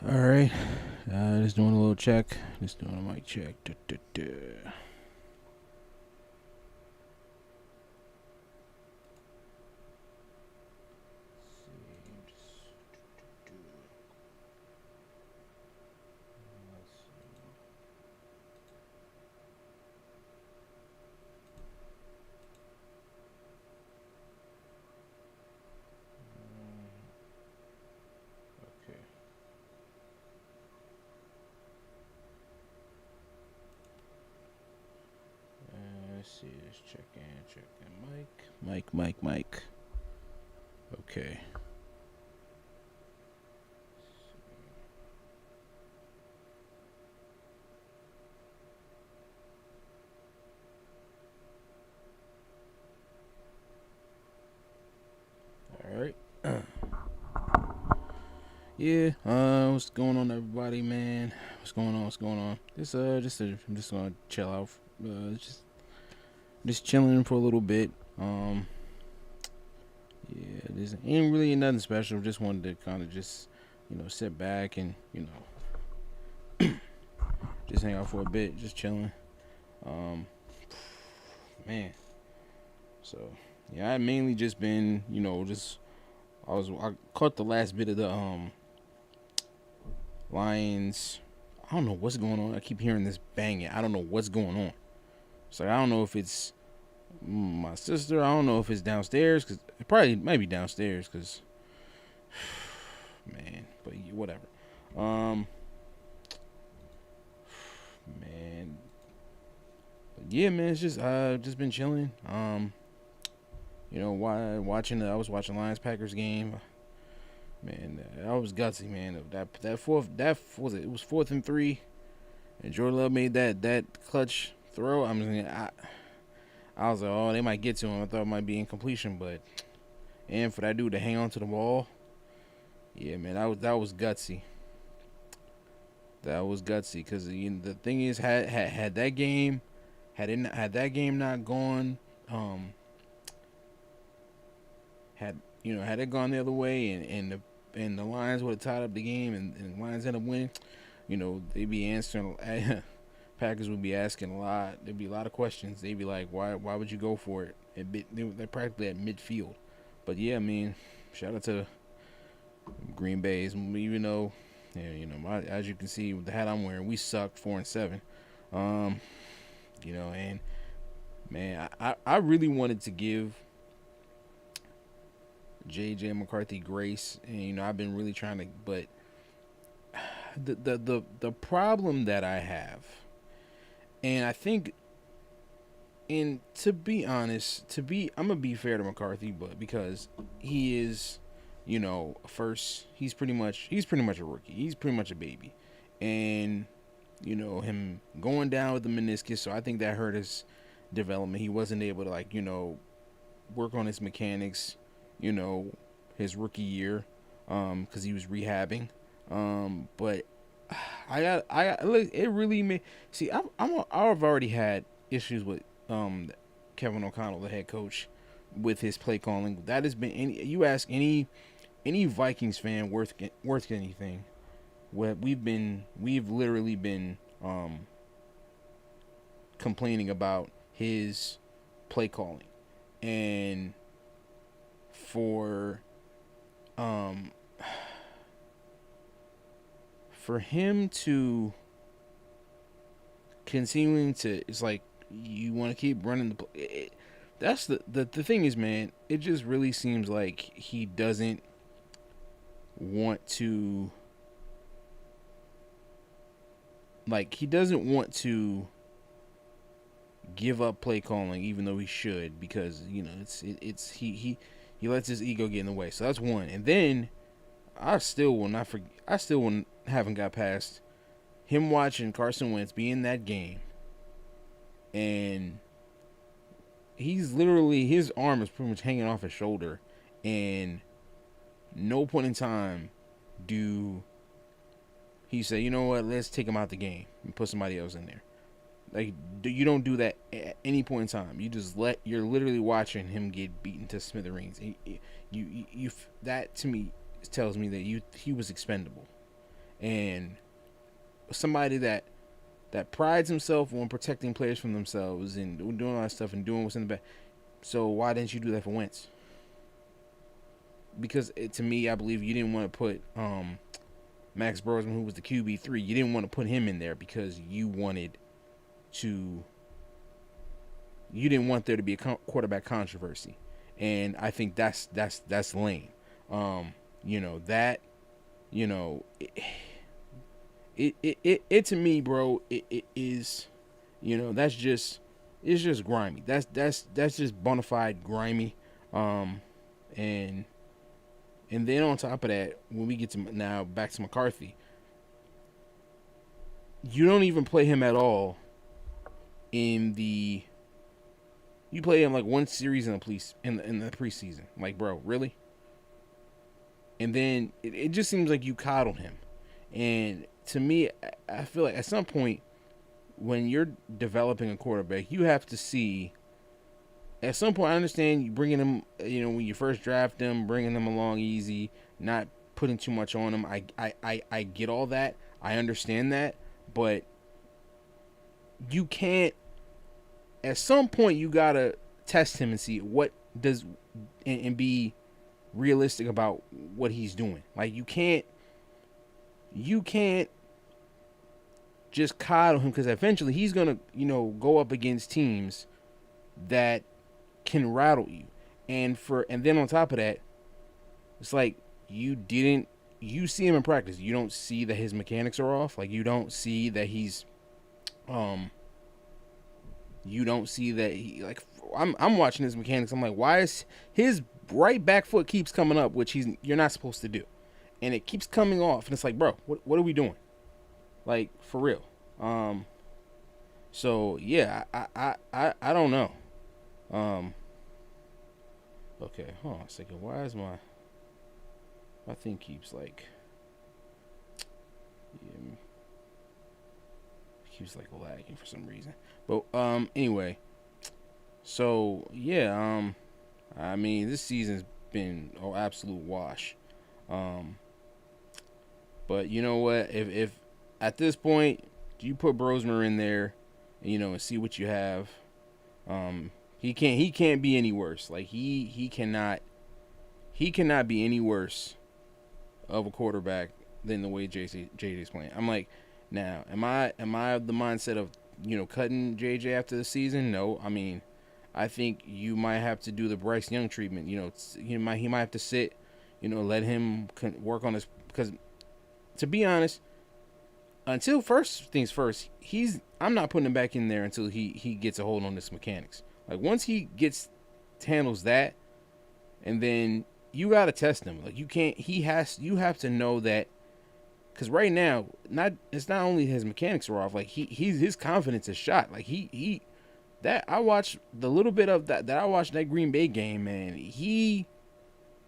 All right, just doing a little check. Just doing a mic check. Duh, duh, duh. Okay. Let's see. Just check in. Mic. Okay. All right. Yeah. What's going on, everybody, man? What's going on? I'm just gonna chill out. Just chilling for a little bit. Yeah. This ain't really nothing special. Just wanted to kind of just, sit back and just hang out for a bit, just chilling. Um, man. So yeah, I mainly just been, just I caught the last bit of the Lions. I don't know what's going on. I keep hearing this banging. I don't know what's going on. So I don't know if it's my sister. I don't know if it's downstairs because it probably might be downstairs because man, but whatever. Um, man, but yeah, man, it's just been chilling. Why watching? I was watching Lions Packers game. Man, that was gutsy, man. That fourth, that was it. It was 4th and 3, and Jordan Love made that clutch throw. I was like, oh, they might get to him. I thought it might be incompletion, but and for that dude to hang on to the ball, yeah, man, that was gutsy. That was gutsy because the thing is, had that game, had that game not gone, had it gone the other way, and the Lions would have tied up the game, and the Lions end up winning, they'd be answering. Packers would be asking a lot. There'd be a lot of questions. They'd be like, why would you go for it? They're practically at midfield. But yeah, I mean, shout out to Green Bay's. Even though, yeah, as you can see with the hat I'm wearing, we sucked 4-7. Um, and man, I really wanted to give JJ McCarthy grace, and I've been really trying to, but the problem that I have, and I think, and to be honest, I'm gonna be fair to McCarthy, but because he is, first, he's pretty much a rookie. He's pretty much a baby, and him going down with the meniscus, so I think that hurt his development. He wasn't able to work on his mechanics, you know, his rookie year, because he was rehabbing. But look, it really made. See, I've already had issues with Kevin O'Connell, the head coach, with his play calling. That has been you ask any Vikings fan worth anything. We've literally been complaining about his play calling, and for um for him to continuing to, it's like you want to keep running the play. That's the thing is, man, it just really seems like he doesn't want to, give up play calling, even though he should, because he lets his ego get in the way. So that's one. And then I still will not forget. I still haven't got past him watching Carson Wentz be in that game, and he's literally, his arm is pretty much hanging off his shoulder, and no point in time do he say, you know what, let's take him out the game and put somebody else in there. Like, you don't do that at any point in time. You just you're literally watching him get beaten to smithereens. You that to me tells me that he was expendable. and somebody that prides himself on protecting players from themselves and doing all that stuff and doing what's in the back. So why didn't you do that for Wentz? Because to me, I believe you didn't want to put Max Brosman, who was the QB3, you didn't want to put him in there because you didn't want there to be a quarterback controversy, and I think that's lame. That it to me, bro, it is, that's just, it's just grimy. That's just bona fide grimy. And then on top of that, when we get to now back to McCarthy, you don't even play him at all you play him like one series in the preseason. Like, bro, really? And then it just seems like you coddled him. And to me, I feel like at some point when you're developing a quarterback, you have to see. At some point, I understand you bringing him. When you first draft him, bringing him along easy, not putting too much on him. I get all that. I understand that, but you can't. At some point, you gotta test him and see what does, and be realistic about what he's doing. Like, you can't just coddle him, because eventually he's gonna go up against teams that can rattle you, and then on top of that, it's like you see him in practice, you don't see that his mechanics are off. Like, you don't see that he's you don't see that he, like, I'm watching his mechanics, I'm like, why is his right back foot keeps coming up, which you're not supposed to do, and it keeps coming off, and it's like, bro, what are we doing? Like, for real. So yeah, I don't know. Okay, hold on a second. Why is my thing keeps like, keeps like lagging for some reason. But anyway, so yeah, I mean, this season's been an absolute wash. But you know what? If at this point you put Brosmer in there, and see what you have, he can't be any worse. Like, he cannot be any worse of a quarterback than the way JJ's playing. I'm like, now, am I of the mindset of cutting JJ after the season? No. I mean, I think you might have to do the Bryce Young treatment. He might have to sit, let him work on his, because to be honest, until first things first, I'm not putting him back in there until he gets a hold on this mechanics. Like, once he handles that, and then you gotta test him. Like, you have to know that, because right now, it's not only his mechanics are off. Like, his confidence is shot. Like, that I watched the little bit of that I watched that Green Bay game, man. He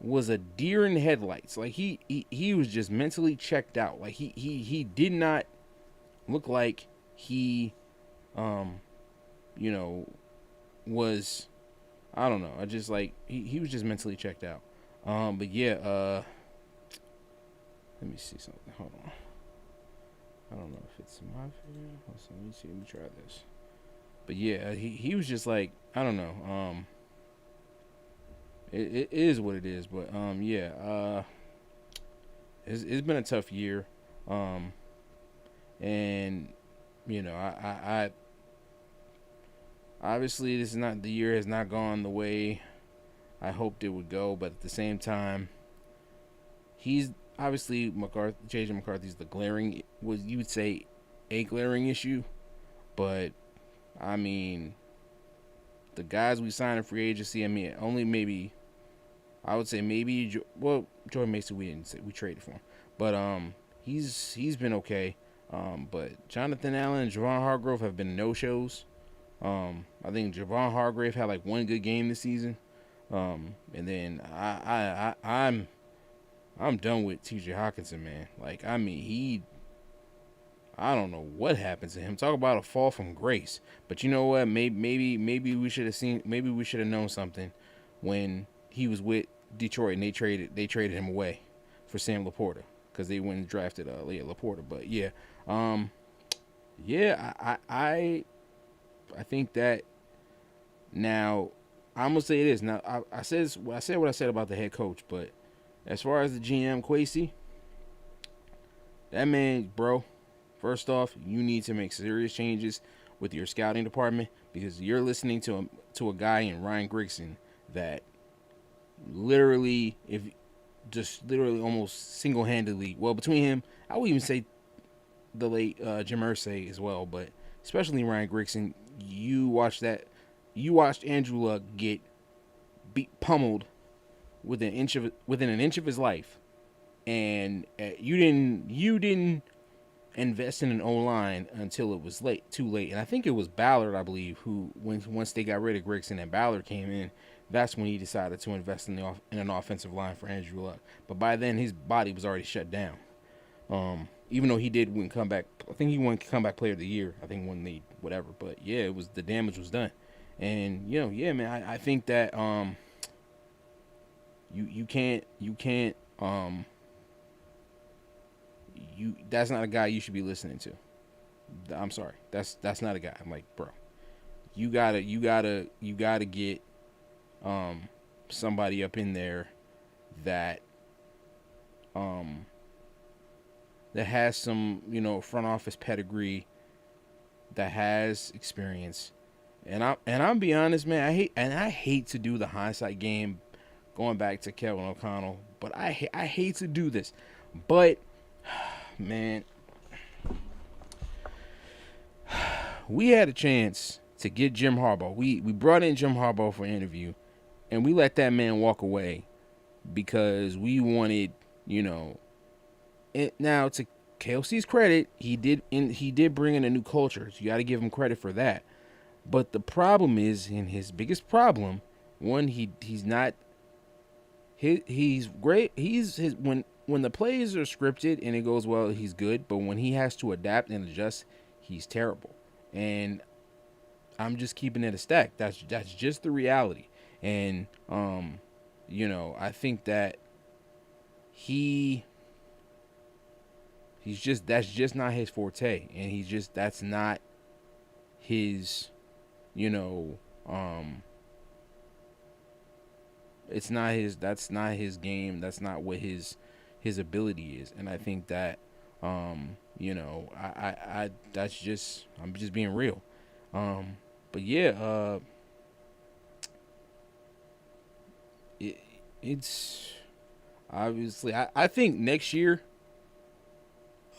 was a deer in the headlights. Like, he was just mentally checked out. Like, he did not look like he was, I don't know. I just, like, he was just mentally checked out. But yeah, let me see something. Hold on. I don't know if it's my video. Let me try this. But yeah, he was just like, I don't know. It is what it is. But yeah, it's been a tough year. And I obviously the year has not gone the way I hoped it would go, but at the same time, he's obviously JJ McCarthy's the glaring, you would say, a glaring issue. But I mean, the guys we signed in free agency, I mean, only maybe, I would say maybe, Jordan Mason, we traded for him, but he's been okay. But Jonathan Allen and Javon Hargrave have been no-shows. I think Javon Hargrave had like one good game this season. And then I'm done with T.J. Hockenson, man. Like, I mean, I don't know what happened to him. Talk about a fall from grace. But you know what? Maybe we should have known something when he was with Detroit and they traded him away for Sam Laporta. because they went and drafted Leah Laporta. But yeah, yeah, I think that now I'm gonna say this. Now I said what I said about the head coach, but as far as the GM Kwesi, that man, bro. First off, you need to make serious changes with your scouting department because you're listening to a guy in Ryan Grigson that literally, if just literally almost single handedly, well, between him, I would even say the late Jim Irsay as well, but especially Ryan Grigson, you watched Andrew Luck get pummeled within an inch of his life, and you didn't invest in an O-line until it was too late. And I think it was Ballard, I believe, who once they got rid of Grigson and Ballard came in, that's when he decided to invest in an offensive line for Andrew Luck. But by then his body was already shut down. Even though he did win comeback, I think he won comeback player of the year. I think when they whatever, but yeah, it was the damage was done. And yeah, man, I think that you can't that's not a guy you should be listening to. I'm sorry. That's not a guy. I'm like, bro, you gotta get somebody up in there that that has some, front office pedigree, that has experience. And I'll be honest, man, I hate to do the hindsight game going back to Kevin O'Connell, but I hate to do this. But man, we had a chance to get Jim Harbaugh. We brought in Jim Harbaugh for an interview, and we let that man walk away because we wanted, now to KLC's credit, he did bring in a new culture. So you got to give him credit for that. But the problem is, and his biggest problem, one, he's not. He's great. When the plays are scripted and it goes well, he's good. But when he has to adapt and adjust, he's terrible. And I'm just keeping it a stack. That's just the reality. And I think that that's just not his forte, and that's not his, that's not his game. That's not what his ability is. And I think that, I'm just being real. But yeah, it's obviously, I think next year,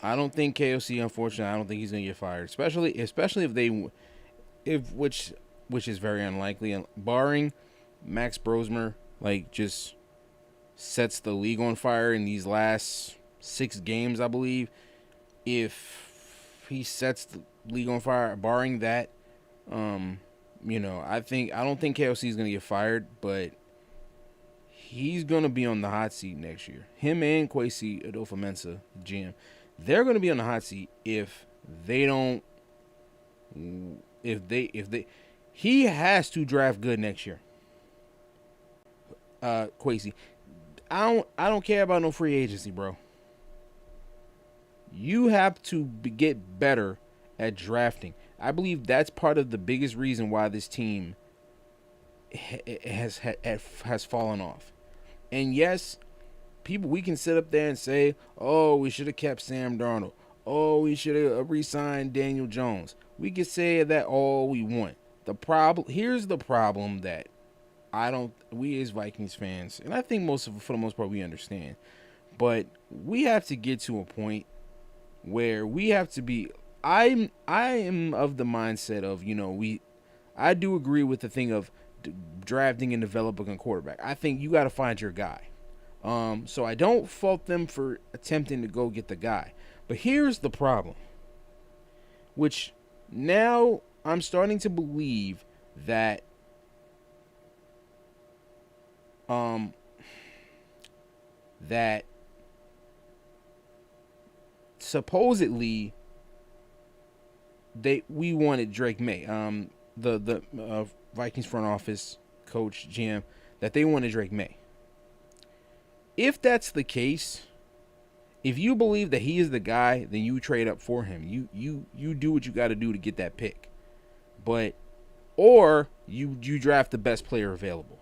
I don't think KOC, unfortunately, I don't think he's gonna get fired, especially which is very unlikely, and barring Max Brosmer just sets the league on fire in these last 6 games, I believe. If he sets the league on fire, barring that, I don't think KOC is gonna get fired, but he's gonna be on the hot seat next year. Him and Kwesi Adolfo-Mensah, GM, they're gonna be on the hot seat if they don't. He has to draft good next year. Kwesi, I don't care about no free agency, bro. You have to get better at drafting. I believe that's part of the biggest reason why this team has fallen off. And yes, we can sit up there and say, oh, we should have kept Sam Darnold. Oh, we should have re-signed Daniel Jones. We can say that all we want. Here's the problem that we as Vikings fans, and I think for the most part, we understand. But we have to get to a point where we have to be, I am of the mindset of, I do agree with the thing of drafting and developing a quarterback. I think you got to find your guy. So I don't fault them for attempting to go get the guy. But here's the problem, which now I'm starting to believe that that supposedly we wanted Drake May, the Vikings front office coach, GM, that they wanted Drake May. If that's the case, If you believe that he is the guy, then you trade up for him. You do what you got to do to get that pick. But or you draft the best player available.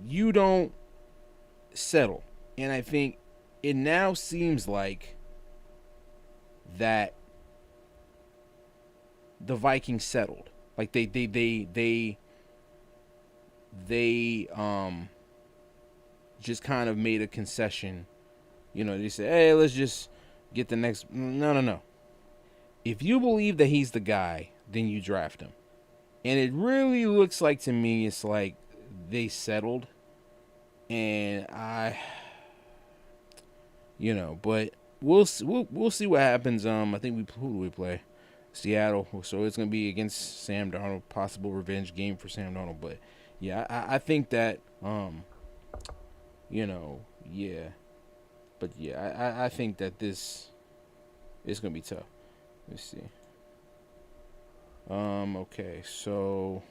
You don't settle. And I think it now seems like that the Vikings settled. Like they just kind of made a concession. You know, they said, "Hey, let's just get the next." No. If you believe that he's the guy, then you draft him. And it really looks like to me, it's like they settled, and but we'll see what happens. I think who do we play? Seattle. So it's gonna be against Sam Darnold, possible revenge game for Sam Darnold. But yeah, I think that yeah. But yeah, I think that this is gonna be tough. Let's see. Okay, so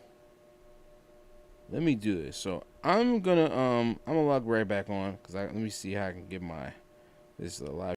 let me do this. So I'm gonna log right back on because let me see how I can get my this live